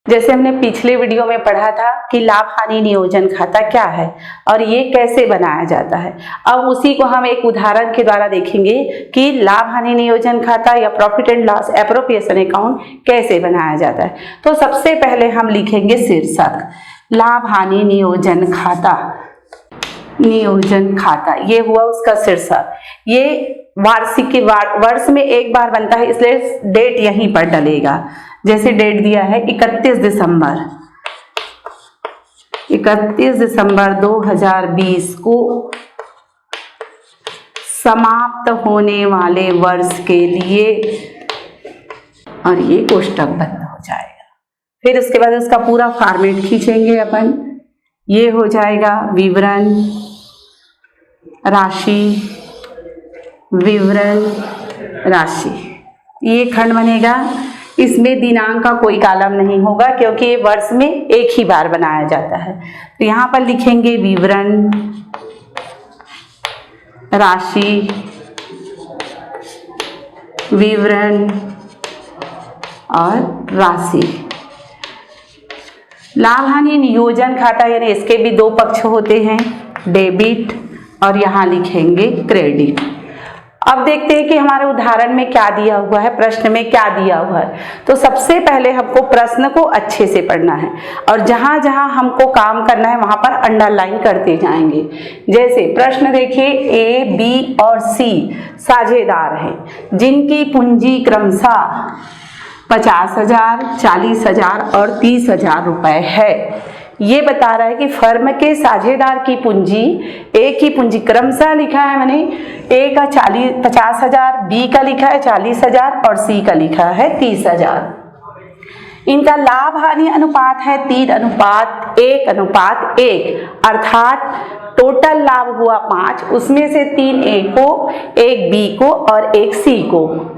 जैसे हमने पिछले वीडियो में पढ़ा था कि लाभ हानि नियोजन खाता क्या है और ये कैसे बनाया जाता है। अब उसी को हम एक उदाहरण के द्वारा देखेंगे कि लाभ हानि नियोजन खाता या profit and loss appropriation account कैसे बनाया जाता है। तो सबसे पहले हम लिखेंगे शीर्षक लाभ हानि नियोजन खाता। नियोजन खाता ये हुआ उसका शीर्षक। ये वार्षिक के वर्ष में एक बार बनता है, इसलिए डेट यहीं पर डलेगा। जैसे डेट दिया है 31 दिसंबर 2020 को समाप्त होने वाले वर्ष के लिए, और ये कोष्टक बंद हो जाएगा। फिर उसके बाद उसका पूरा फॉर्मेट खींचेंगे अपन। ये हो जाएगा विवरण राशि, विवरण राशि, ये खंड बनेगा। इसमें दिनांक का कोई कॉलम नहीं होगा क्योंकि ये वर्ष में एक ही बार बनाया जाता है। तो यहाँ पर लिखेंगे विवरण राशि, विवरण और राशि। लाभ हानि नियोजन खाता यानी इसके भी दो पक्ष होते हैं, डेबिट और यहाँ लिखेंगे क्रेडिट। अब देखते हैं कि हमारे उदाहरण में क्या दिया हुआ है, प्रश्न में क्या दिया हुआ है। तो सबसे पहले हमको प्रश्न को अच्छे से पढ़ना है और जहां जहां हमको काम करना है वहां पर अंडरलाइन करते जाएंगे। जैसे प्रश्न देखिए, ए, बी और सी साझेदार हैं जिनकी पूंजी क्रमशः 50,000, 40,000 और 30,000 रुपए है। ये बता रहा है कि फर्म के साझेदार की पूंजी, ए की पूंजी क्रमशः लिखा है, मैंने ए का 50,000, बी का लिखा है 40,000 और सी का लिखा है 30,000। इनका लाभ हानि अनुपात है 3:1:1, अर्थात टोटल लाभ हुआ 5, उसमें से 3 ए को, 1 बी को और 1 सी को।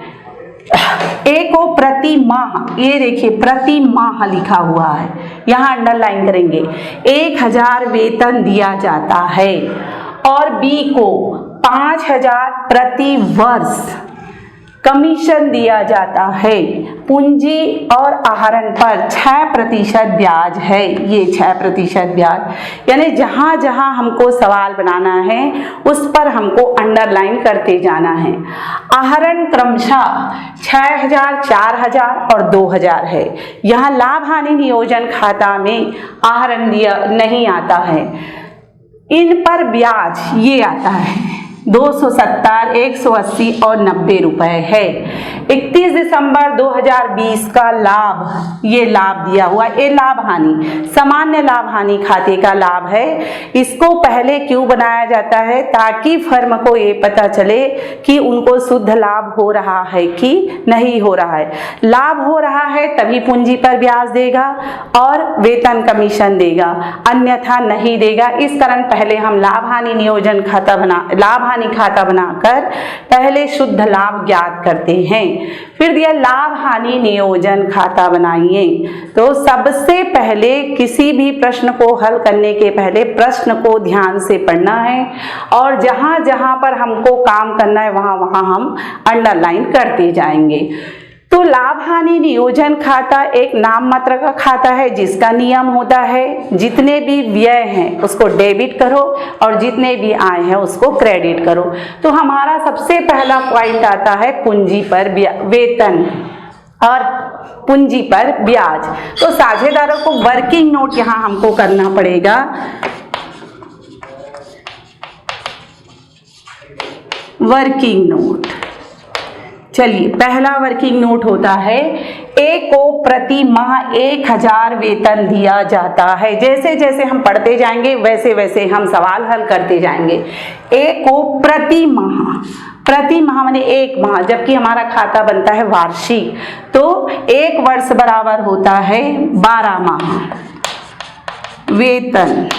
ए को प्रति माह, ये देखिए प्रति माह लिखा हुआ है, यहाँ अंडरलाइन करेंगे। 1,000 वेतन दिया जाता है और बी को 5,000 प्रति वर्ष कमीशन दिया जाता है। पूंजी और आहरण पर 6% ब्याज है, ये 6% ब्याज। यानी जहाँ जहाँ हमको सवाल बनाना है उस पर हमको अंडरलाइन करते जाना है। आहरण क्रमशः 6,000, 4,000 और 2,000 है। यहाँ लाभ हानि नियोजन खाता में आहरण दिया नहीं आता है। इन पर ब्याज ये आता है 270, 180 और 90 रुपए है। 31 दिसंबर 2020 का लाभ, ये लाभ दिया हुआ, ये लाभ हानि सामान्य लाभ हानि खाते का लाभ है। इसको पहले क्यों बनाया जाता है? ताकि फर्म को ये पता चले कि उनको शुद्ध लाभ हो रहा है कि नहीं हो रहा है। लाभ हो रहा है तभी पूंजी पर ब्याज देगा और वेतन कमीशन देगा, अन्यथा नहीं देगा। इस कारण पहले हम लाभ हानि नियोजन खाता लाभ हानि खाता बनाकर पहले शुद्ध लाभ ज्ञात करते हैं। फिर दिया लाभ हानि नियोजन खाता बनाइए। तो सबसे पहले किसी भी प्रश्न को हल करने के पहले प्रश्न को ध्यान से पढ़ना है और जहां जहां पर हमको काम करना है वहां वहां हम अंडरलाइन करते जाएंगे। तो लाभ हानि नियोजन खाता एक नाम मात्र का खाता है जिसका नियम होता है जितने भी व्यय हैं उसको डेबिट करो और जितने भी आय हैं उसको क्रेडिट करो। तो हमारा सबसे पहला पॉइंट आता है पूंजी पर वेतन और पूंजी पर ब्याज। तो साझेदारों को वर्किंग नोट यहाँ हमको करना पड़ेगा। वर्किंग नोट, चलिए पहला वर्किंग नोट होता है, ए को प्रति माह 1,000 वेतन दिया जाता है। जैसे जैसे हम पढ़ते जाएंगे वैसे वैसे हम सवाल हल करते जाएंगे। ए को प्रति माह माने एक माह, जबकि हमारा खाता बनता है वार्षिक, तो 1 वर्ष बराबर होता है 12 माह। वेतन,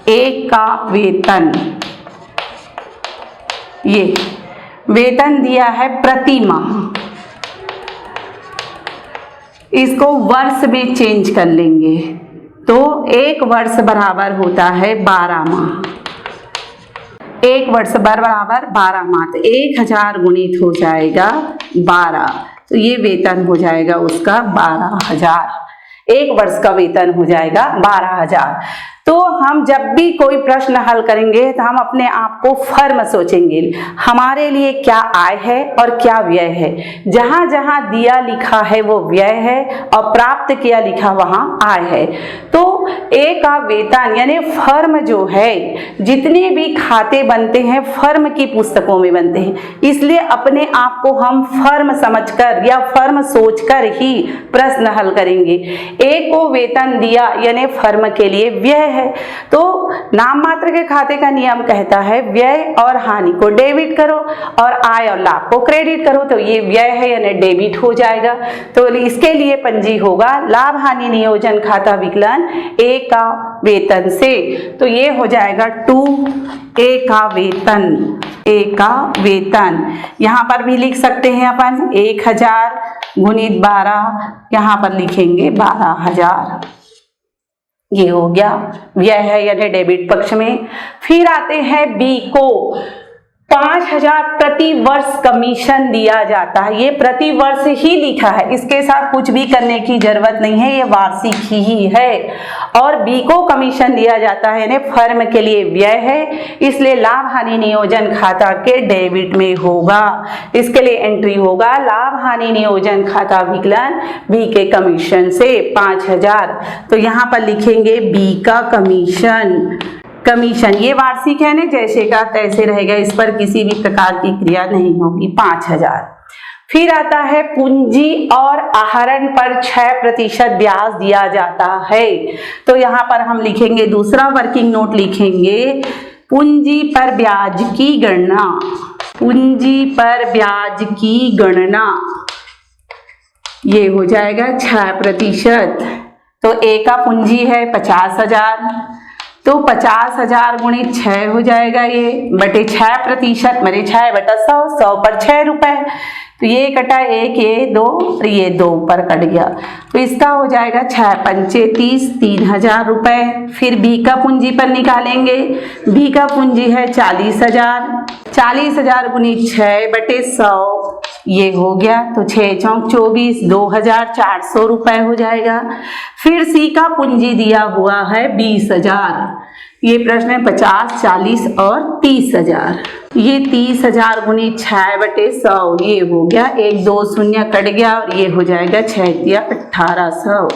एक का वेतन, ये वेतन दिया है प्रति माह, इसको वर्ष में चेंज कर लेंगे तो 1 वर्ष बराबर होता है 12 माह। 1 वर्ष बराबर 12 माह, तो 1,000 गुणित हो जाएगा 12, तो ये वेतन हो जाएगा उसका 12,000। एक वर्ष का वेतन हो जाएगा 12,000। तो हम जब भी कोई प्रश्न हल करेंगे तो हम अपने आप को फर्म सोचेंगे, हमारे लिए क्या आय है और क्या व्यय है। जहां जहां दिया लिखा है वो व्यय है और प्राप्त किया लिखा वहां आय है। तो ए का वेतन यानी फर्म जो है, जितने भी खाते बनते हैं फर्म की पुस्तकों में बनते हैं, इसलिए अपने आप को हम फर्म समझकर या फर्म सोचकर ही प्रश्न हल करेंगे। ए को वेतन दिया यानी फर्म के लिए व्यय है। तो नाम मात्र के खाते का नियम कहता है व्यय और हानि को डेबिट करो और आय और लाभ को क्रेडिट करो, तो ये व्यय है यानी डेबिट हो जाएगा। तो इसके लिए पंजी होगा लाभ हानि नियोजन खाता विकलन ए का वेतन से। तो ये हो जाएगा 2A का वेतन, ए का वेतन। यहाँ पर भी लिख सकते हैं अपन 1,000 गुणित 12, यहाँ पर लिखेंगे 12,000। ये हो गया व्यय है यानी डेबिट पक्ष में। फिर आते हैं बी को, 5,000 प्रति वर्ष कमीशन दिया जाता है। ये प्रति वर्ष ही लिखा है, इसके साथ कुछ भी करने की जरूरत नहीं है, ये वार्षिक ही है। और बी को कमीशन दिया जाता है यानी फर्म के लिए व्यय है, इसलिए लाभ हानि नियोजन खाता के डेबिट में होगा। इसके लिए एंट्री होगा लाभ हानि नियोजन खाता विकलन बी के कमीशन से 5,000। तो यहाँ पर लिखेंगे बी का कमीशन। कमीशन ये वार्षिक है ना, जैसे का तैसे रहेगा, इस पर किसी भी प्रकार की क्रिया नहीं होगी। 5,000। फिर आता है पूंजी और आहरण पर 6% ब्याज दिया जाता है। तो यहाँ पर हम लिखेंगे दूसरा वर्किंग नोट लिखेंगे पूंजी पर ब्याज की गणना। पूंजी पर ब्याज की गणना ये हो जाएगा 6%। तो ए का पूंजी है 50,000, तो 50,000 गुणित 6 हो जाएगा ये बटे 6% मेरे 6/100, 100 पर 6 रुपए। तो ये कटा 1, ये 2 और ये 2 ऊपर कट गया, तो इसका हो जाएगा 6×5 30, 3,000 रुपए। फिर बी का पूंजी पर निकालेंगे, बी का पूंजी है 40,000, 40,000 गुणित 6/100 ये हो गया, तो 6 चौक 24, 2,400 रुपए हो जाएगा। फिर सी का पूंजी दिया हुआ है 20,000। ये प्रश्न है 50, 40 और 30,000। ये 30,000 गुणित 6/100 ये हो गया, 1 2 शून्य कट गया और ये हो जाएगा 6 या 1,800।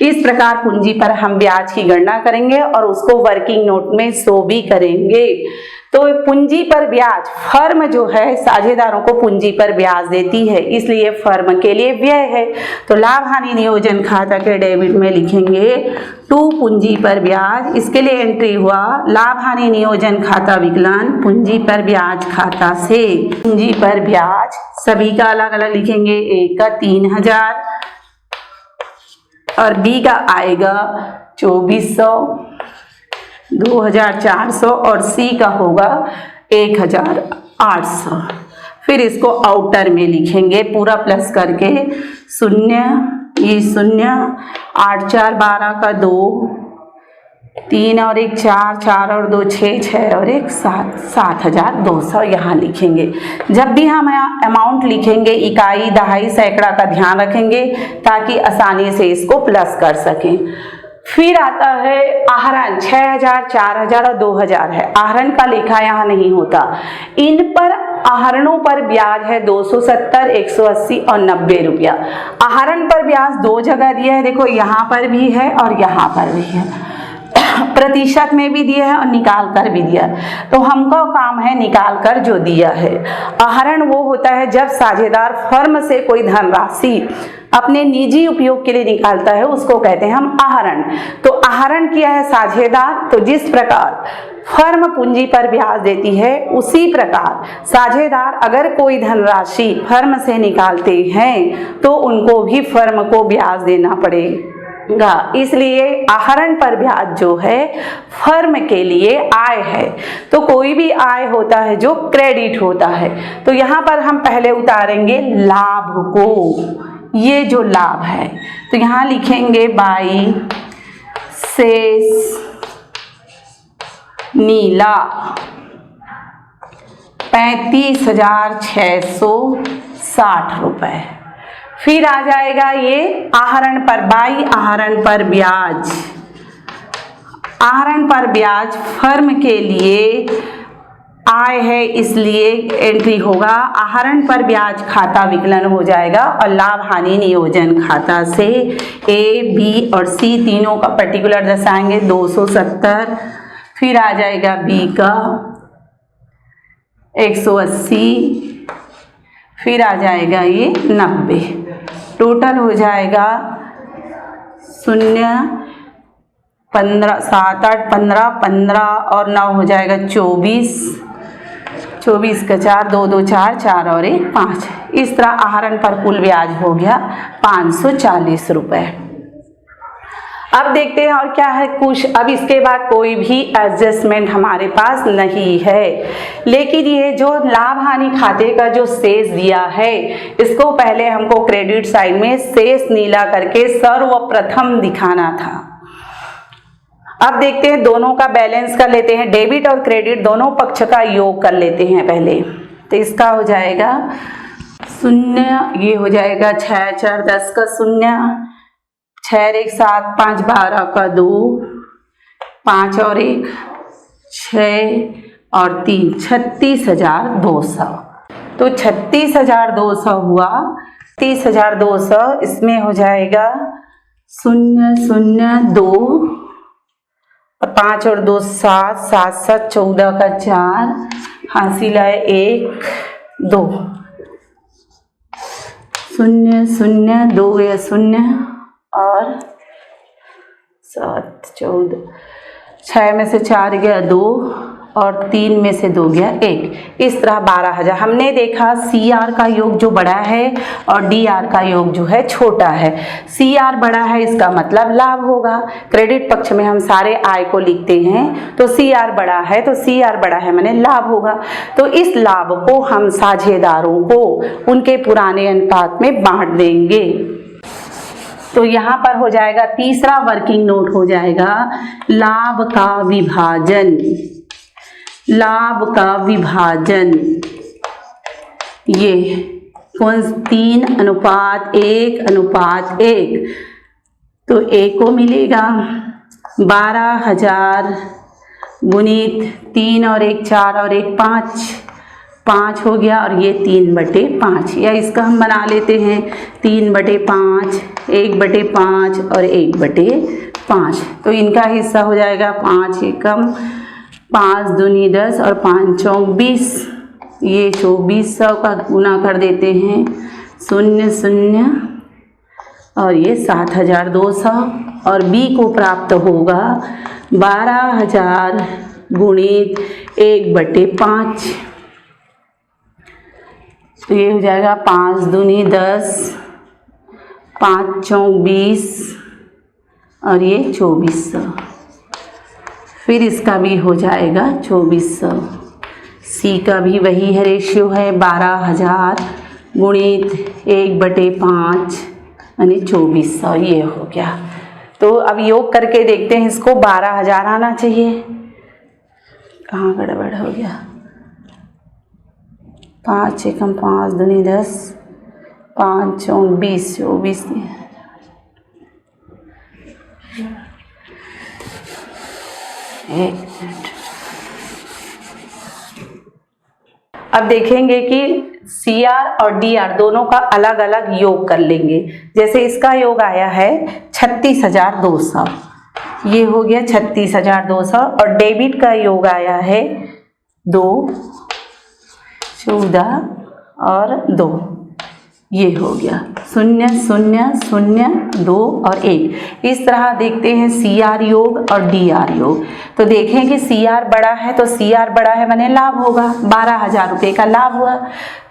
इस प्रकार पूंजी पर हम ब्याज की गणना करेंगे और उसको वर्किंग नोट में शो भी करेंगे। तो पूंजी पर ब्याज फर्म जो है साझेदारों को पूंजी पर ब्याज देती है, इसलिए फर्म के लिए व्यय है। तो लाभ हानि नियोजन खाता के डेबिट में लिखेंगे 2 पूंजी पर ब्याज। इसके लिए एंट्री हुआ लाभ हानि नियोजन खाता विकलन पूंजी पर ब्याज खाता से। पूंजी पर ब्याज सभी का अलग अलग लिखेंगे, ए का 3,000 और बी का आएगा 2,400, 2,400 और सी का होगा 1,800। फिर इसको आउटर में लिखेंगे पूरा प्लस करके, 0 ये 0, 8 4 12 का 2, 3 और 1 4, 4 और 2 6, 6 और 1 7, 7,200 यहाँ लिखेंगे। जब भी हम अमाउंट लिखेंगे इकाई, दहाई, सैकड़ा का ध्यान रखेंगे ताकि आसानी से इसको प्लस कर सकें। फिर आता है आहरण, 6,000, 4,000 और 2,000 है। आहरण का लेखा यहाँ नहीं होता। इन पर आहरणों पर ब्याज है 270, 180 और 90 रुपया। आहरण पर ब्याज 2 जगह दिया है, देखो यहाँ पर भी है और यहाँ पर भी है, प्रतिशत में भी दिया है और निकाल कर भी दिया है। तो हमका काम है निकाल कर जो दिया है। आहरण वो होता है जब साझेदार फर्म से कोई धनराशि अपने निजी उपयोग के लिए निकालता है, उसको कहते हैं हम आहरण। तो आहरण किया है साझेदार, तो जिस प्रकार फर्म पूंजी पर ब्याज देती है उसी प्रकार साझेदार अगर कोई धनराशि फर्म से निकालते हैं तो उनको भी फर्म को ब्याज देना पड़ेगा। इसलिए आहरण पर ब्याज जो है फर्म के लिए आय है। तो कोई भी आय होता है जो क्रेडिट होता है। तो यहाँ पर हम पहले उतारेंगे लाभ को, ये जो लाभ है तो यहाँ लिखेंगे बाई शेष नीला 35,660 रुपए। फिर आ जाएगा ये आहरण पर बाई आहरण पर ब्याज। आहरण पर ब्याज फर्म के लिए आय है, इसलिए एंट्री होगा आहरण पर ब्याज खाता विकलन हो जाएगा और लाभ हानि नियोजन खाता से ए बी और सी तीनों का पर्टिकुलर दर्शाएंगे 270। फिर आ जाएगा बी का 180, फिर आ जाएगा ये 90। टोटल हो जाएगा 0 15 7 8 15 15 और 9 हो जाएगा 24। 24 का 4 2 2 4 4 और 1 5। इस तरह आहरण पर कुल ब्याज हो गया 540 रुपये। अब देखते हैं और क्या है कुछ। अब इसके बाद कोई भी एडजस्टमेंट हमारे पास नहीं है, लेकिन ये जो लाभ हानि खाते का जो शेष दिया है इसको पहले हमको क्रेडिट साइड में शेष नीला करके सर्वप्रथम दिखाना था। अब देखते हैं दोनों का बैलेंस कर लेते हैं, डेबिट और क्रेडिट दोनों पक्ष का योग कर लेते हैं पहले। तो इसका हो जाएगा 0, ये हो जाएगा 6 4 10 का 0, 6 1 7 5 12 का 2, 5 और 1 6 और 3 36,200। तो 36,200 हुआ। 36,200 इसमें हो जाएगा 0 0 2 और 5 और 2 7 7 7 14 का 4 हासिल है 1 2 0 0 2 गया 0 और 7 14 6 में से 4 गया 2 और 3 में से 2 गया 1। इस तरह 12,000 हमने देखा। सी आर का योग जो बड़ा है और डी आर का योग जो है छोटा है। सी आर बड़ा है इसका मतलब लाभ होगा। क्रेडिट पक्ष में हम सारे आय को लिखते हैं, तो सी आर बड़ा है तो सी आर बड़ा है माने लाभ होगा। तो इस लाभ को हम साझेदारों को उनके पुराने अनुपात में बांट देंगे। तो यहाँ पर हो जाएगा तीसरा वर्किंग नोट हो जाएगा लाभ का विभाजन। लाभ का विभाजन ये कौन 3:1:1। तो ए को मिलेगा 12,000 गुणित 3 और 1 4 और 1 5 5 हो गया और ये 3/5 या इसका हम बना लेते हैं 3/5 1/5 और 1/5। तो इनका हिस्सा हो जाएगा 5 एकम 5 दूनी 10 और 5 चौक 20। ये 2400 का गुना कर देते हैं 0 0 और ये 7,200 और बी को प्राप्त होगा 12,000 गुणित 1/5। तो ये हो जाएगा 5 दूनी 10 5 चौक 20 और ये 2400। फिर इसका भी हो जाएगा 2400। सी का भी वही है रेशियो है 12,000 गुणित 1/5 यानी 2400। ये हो गया। तो अब योग करके देखते हैं इसको 12,000 आना चाहिए। कहाँ गड़बड़ हो गया 5 एकम 5 दूनी 10 5 चौक 20 24। एक मिनट। अब देखेंगे कि सी आर और डी आर दोनों का अलग अलग योग कर लेंगे। जैसे इसका योग आया है 36,200, ये हो गया 36,200 और डेबिट का योग आया है 2 14 और 2, ये हो गया 0 0 0 2 और 1। इस तरह देखते हैं सी आर योग और डी आर योग। तो देखें कि सी आर बड़ा है तो सी आर बड़ा है माने लाभ होगा। 12,000 रुपये का लाभ हुआ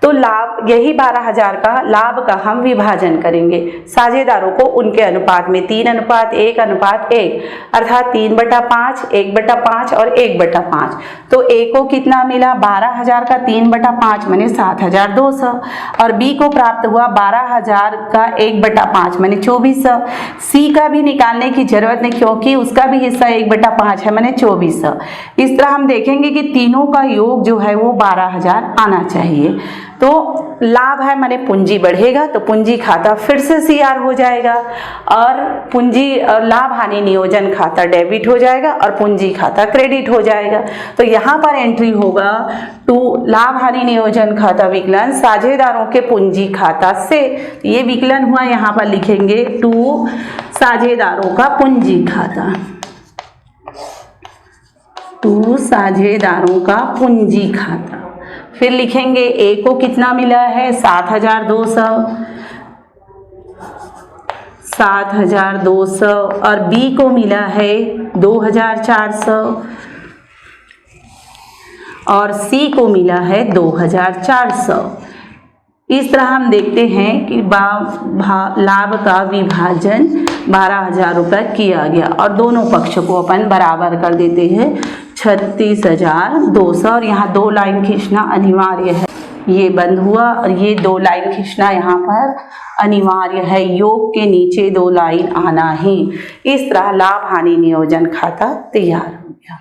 तो लाभ यही 12,000 का लाभ का हम विभाजन करेंगे साझेदारों को उनके अनुपात में 3:1:1 अर्थात 3/5 1/5 और 1/5। तो ए को कितना मिला 12,000 का 3/5 माने 7,200 और बी को प्राप्त हुआ 12,000 का 1/5 माने 2400। सी का भी निकालने की जरूरत नहीं क्योंकि उसका भी हिस्सा 1/5 है माने 2400। इस तरह हम देखेंगे कि तीनों का योग जो है वो 12,000 आना चाहिए। तो लाभ है माने पूंजी बढ़ेगा तो पूंजी खाता फिर से CR हो जाएगा और पूंजी लाभ हानि नियोजन खाता डेबिट हो जाएगा और पूंजी खाता क्रेडिट हो जाएगा। तो यहाँ पर एंट्री होगा टू लाभ हानि नियोजन खाता विकलन साझेदारों के पूंजी खाता से, ये विकलन हुआ, यहाँ पर लिखेंगे टू साझेदारों का पूंजी खाता, टू साझेदारों का पूंजी खाता। फिर लिखेंगे ए को कितना मिला है 7,200, 7,200 और बी को मिला है 2,400 और सी को मिला है 2,400। इस तरह हम देखते हैं कि लाभ का विभाजन 12,000 रुपये किया गया और दोनों पक्ष को अपन बराबर कर देते हैं 36,200 और यहाँ 2 लाइन खींचना अनिवार्य है। ये बंद हुआ और ये 2 लाइन खींचना यहाँ पर अनिवार्य है, योग के नीचे 2 लाइन आना ही। इस तरह लाभ हानि नियोजन खाता तैयार हो गया।